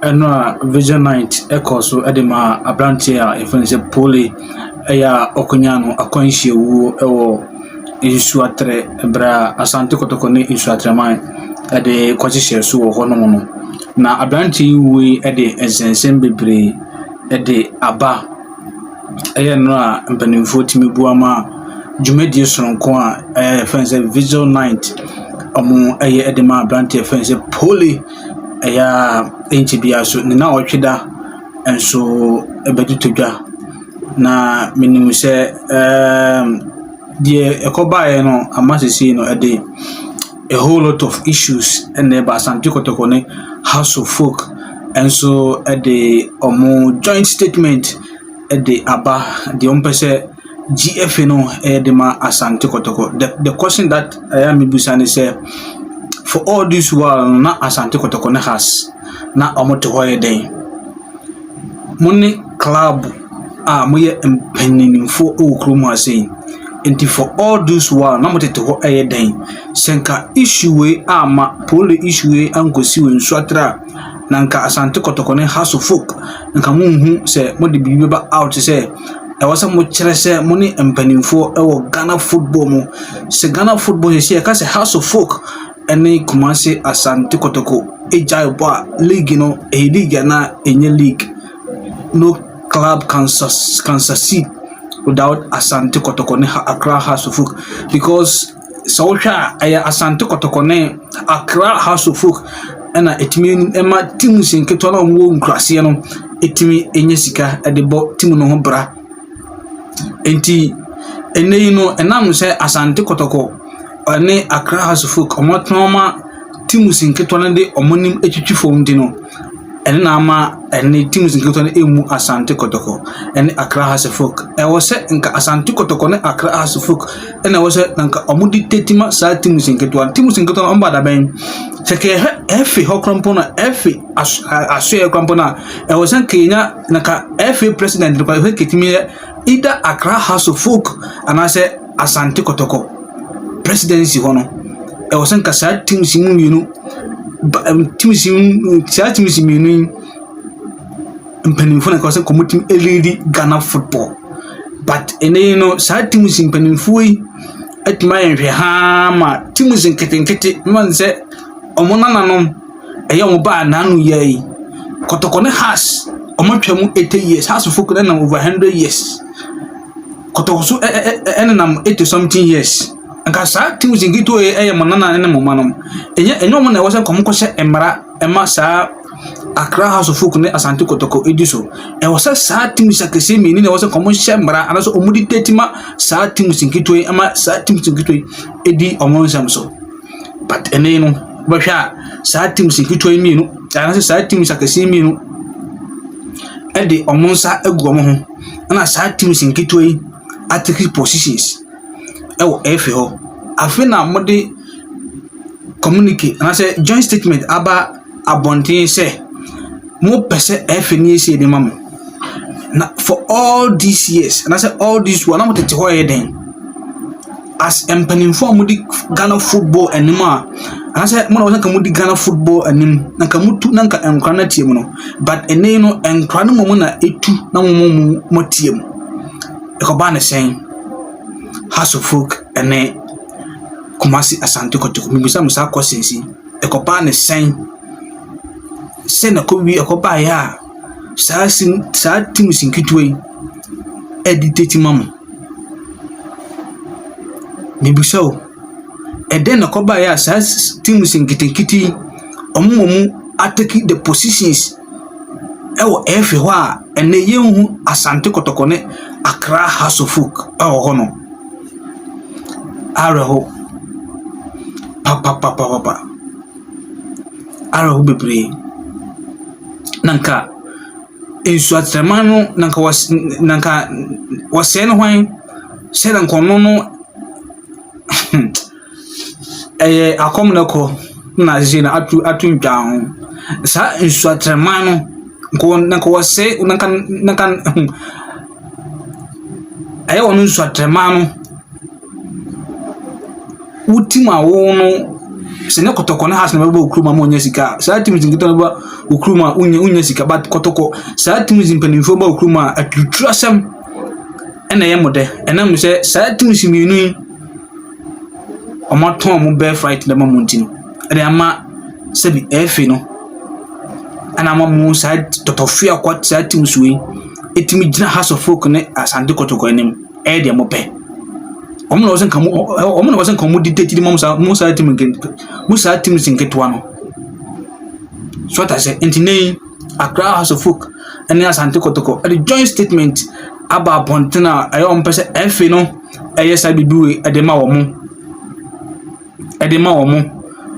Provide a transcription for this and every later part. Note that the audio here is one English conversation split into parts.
ɛno Vision Night ɛkɔ so ɛde ma abrante a yɛfrɛ sɛ Pole ɛyɛ ɔkonya no akwanhyia wu ɛwɔ Nsuatere bra Asante Kotoko ne Nsuatere man ɛde kɔhyehyɛ so wɔ hɔ no na abrante yi wu ɛde nsensɛm bebree ɛde aba ɛyɛ no a mpanimfoɔ timi bu ama dwumadie soronko a yɛfrɛ sɛ Vision Night ɔmo ɛyɛ ɛde ma abrante yɛfrɛ sɛ Pole ɛyɛ enchibia so ne na ɔtweda enso ebedutodwa na minim sɛ die ekobae no amasisi no ɛde a whole lot of issues and the Asante Kotoko ne House of Folk enso ɛde ɔmo joint statement ɛde aba de ompese GF no ɛde ma Asante Kotoko. The question that I am busane say for all this while na Asante Kotoko ne has na ɔmo te hɔ yɛ den money club a moyɛ mpanimfo ɛwɔ kurom ase nti for all this while na mo te hɔ ɛyɛ den senka issue we ama Pole issue we ankosi we Nsuatere na nka Asante Kotoko ne House of Folk nka mo hu sɛ mo de bibi ba out sɛ ɛwɔ sɛ mo kyerɛ sɛ mo ne mpanimfo ɛwɔ Ghana football mo sɛ Ghana football sɛ ka sɛ House of Folk ɛne Kumasi Asante Kotoko ejai boa league no a league na enye league no club can succeed without Asante Kotoko ne Accra House of Folk because so aya Asante Kotoko ne Accra House of Folk ena etimi ema team sinketo na mo nkrase no etimi enye sika e de bo team no ho bra enti eneyi no enam se Asante Kotoko ne Accra House of Folk omotoma team sinketo na de omonim etwitwifo ndi no ene na ama ene team sinketo na emu Asante Kotoko ene Accra House of Folk e wo se nka Asante Kotoko ne Accra House of Folk ene wo se nka omudi tetima sa team sinketo na ombada ben seke efe hokrampo na efe asoe krampo na e wo se Kenya nka efe president ko he ketimi either Accra House of Folk anase Asante Kotoko presidency hono e wo se nka sa team simu minu team simu minu mpanimfo na ko se komutim elidi Ghana football but ene no sa team mpanimfo yi atuma yenhwe ha ma team nketenkete man se omonananom eye omo ba nanu yai Kotoko ne has omotwam 80 years House of Folk na over 100 years Kotoko so enenam 80 something years anka sa team zingito eye monana ne momanom enye omo na wose komkose emra ema sa Accra House of Folk ne Asante Kotoko ediso e wose sa team sakese meni na wose komhye emra anaso omudi tetima sa team zingito ema sa team zingito edi omonsam so but ene no bahwa sa team zingito mienu anaso sa team sakese mienu edi omonsa agu omo ho na sa team zingito atake positions ewo efe ho afi na mode communicate and I say joint statement aba abontin say mo pese efe ni ese de mamo na for all these years and I say all this one am tete ho eden as empanimfo mudi Ghana football anima and I say mo na ka mudi Ghana football anim na ka mutu na ka enkra na tie mu no but ene no enkra no mo na etu na mo tie mu e ko ba na sen House of Folk ene Kumasi Asante Kotoko mibisa musa kwasensi ekopa ne sen na ko wi ekopa ya sa team sinkitwe editati mamu mibisa o eden na ko ba ya sa team sinkitikiti omumu atake the positions ewo efe ho a ene yehu Asante Kotoko ne Accra House of Folk ewo ho no araho papa araho bebre nanka Nsuatere no nanka wase no hwan se na nkono no akom na ko na je na atu ntwan sa Nsuatere no ko nanka wase nanka wonu Nsuatere no utima wo no se ne kotoko na has na bebo okruma mo nya sika sa teams nkito na ba okruma unya sika but kotoko sa teams mpanimfo ba okruma atutrasem ena ye mode ena mu se sa teams mienu omaton mo bear fight na mamunti no ede ama se bi efe no ana mamu sa totofia kwat sa teams we etimi gina House of Folk ne Asante Kotoko enim e de mo pe omna wasen kamu dictate musa team sinketo ano so that say entine Accra House of Folk and Asante Kotoko the joint statement about Pontena ayo mpese efe no eyesa bibiwe edema wo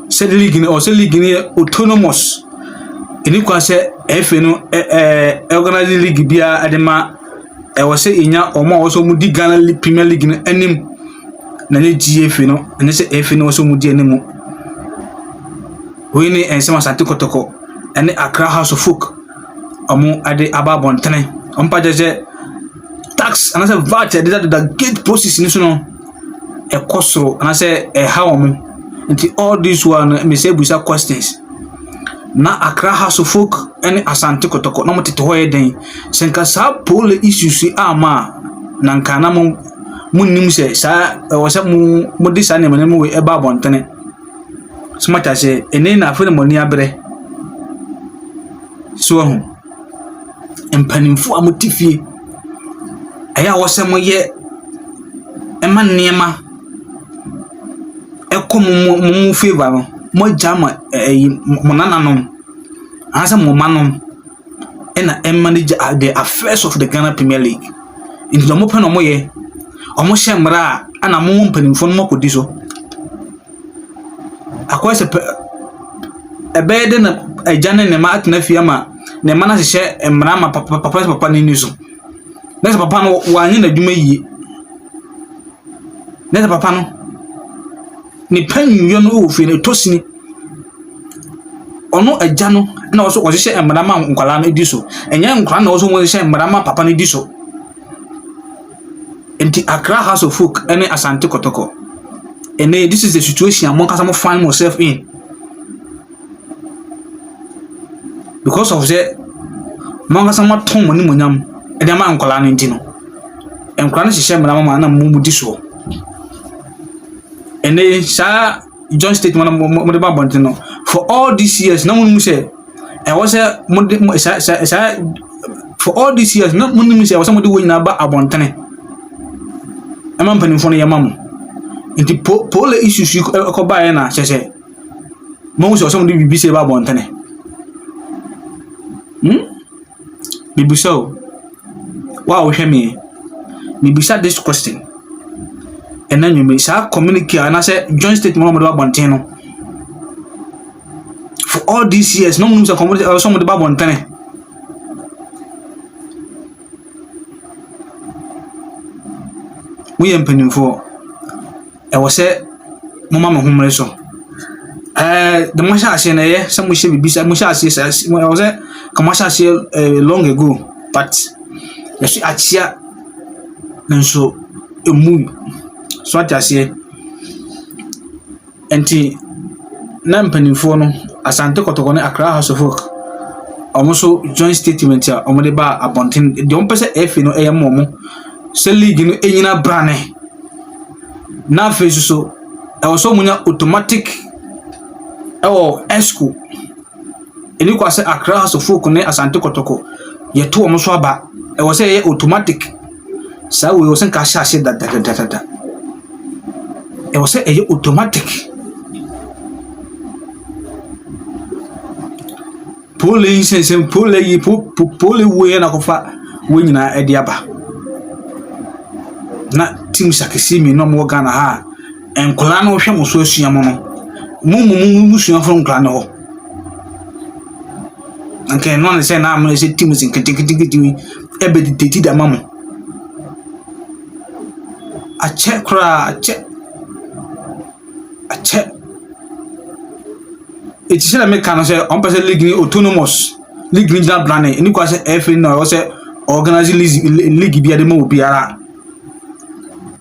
se league ni autonomous eni kwa se efe no organize league bia edema wo se inya omo wo so mu di Ghana Premier League no enim na ne GFA no ene se efe no so mu di enim we ni ensema Asante Kotoko ene Accra House of Folk omo ade aba bontene ompa je tax and I say VAT the gate process ni so no e kosoro and I say e ha omo until all this one me say busa questions na Accra House of Folk ene Asante Kotoko na motete ho yeden senka sa pole issues ama na nka na munnim se sa wo se mu di sa ne mu we e ba bontene smata se ene na afere moni abre so ho empanimfo amotifie aya wo se mo ye ema niema ekom mu favor no mo jama mo nananom asa mo manom ena manage the affairs of the Ghana Premier League in the mo pano mo ye omo shemra ana mo mpanimfo no makodi so akwase ebede na ajane ne ma atna fiama ne mana hye emra ma papa ni so nesa papa no wanyi na dwuma yie nesa papa no ni panyo no ofi ne tosini ono agya no na wo hye emra ma nkwala no di so enya nkwala na wo hye emra ma papa no di so enti Accra House of Folk ene Asante Kotoko ene this is the situation among us find myself in because of the manga sama ton money munyam e dey ma nkola no ntino enkola no hye mra ma na mu di so ene sha joint statement mo de ba bontino for all these years na munum say e was sha for all these years na munum say was mo de wo nyina ba abontene e ma mpanin fo no yamam nti pole issues ko ba ya na hye mo so mo de bibi say ba abontene Bibuso, wow, hear me. Bibisa this question, and then you may say communicate. And I say joint statement about Bonteno. For all these years, no one knows a community or some of the Bontene. We am penning for. I was say, Mamma Humreso. The Masha say, some we should be beside Musha says, when I was there. Kamasha say long ago, but you see achia nso emu so atase enti na mpanimfo no Asante Kotoko ne Accra House of Folk almost joint statement ya omo de ba abonten de on pese efe no eyamo se league no enyina brane na face so e wo so munya automatic esco eni kwa se Accra House of Folk ne Asante Kotoko ye to omo so aba e wo se ye automatic sa we wo se ka sha da e wo se ye automatic pole sense pole we na kofa we nyina e de aba na team sakisi mi no mo Ghana ha enkola na wo hwe mo so asuamo no mu suafo nkola na ho okay no say na am say team is kitikiti ebe dititi da mamu a check it is make can say on person league autonomous league regional planning any kwa say FA no say organizing league bia de mo biara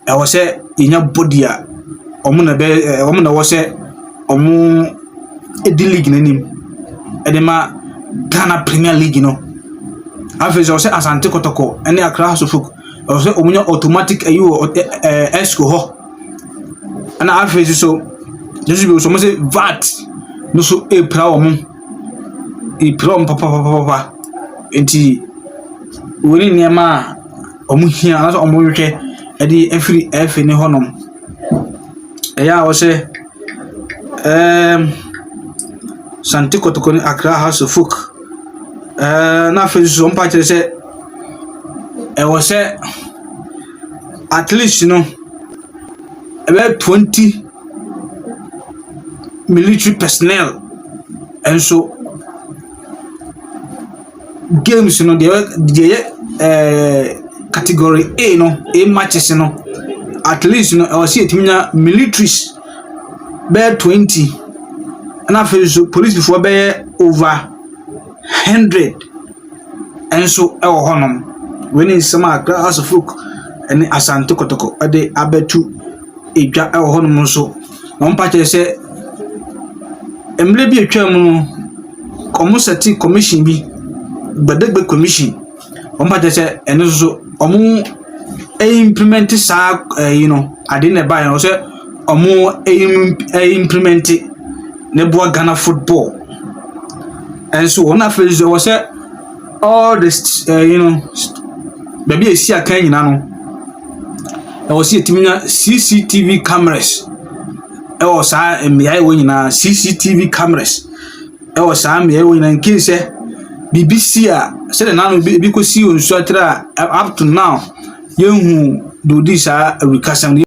e wo say inya body a omo na wo say omo edi league nanim edema Ghana Premier League no afei so Asante Kotoko ene Accra House of Folk so omunya automatic esco ho ana afei so Jesus bi so mo say VAT no so e pra omo papa enti woni niam omo hia na so omo hwehwe edi every efe ni honom eya wo se Asante Kotoko ni Accra House of Folk na afei so mpa kire se wo se at least about 20 military personnel and so games the category A matches at least I was see it militaries bear 20 and after so police before bear over 100 and so our honor when is some House of Folk and Asante Kotoko ade abetu edwa our honor so no mpache say emre bi etwa mu community commission bi Badagbe commission mpache say eno so omu implement sa ade na buy no say omu implement ne boa Ghana football and so on after so was say all this baby esi aka nyina no e was see timinya CCTV cameras e was sa emia e nyina CCTV cameras e was sa emia e nyina in case BBC said na no bi ko si on so atra up to now yehu do this recasam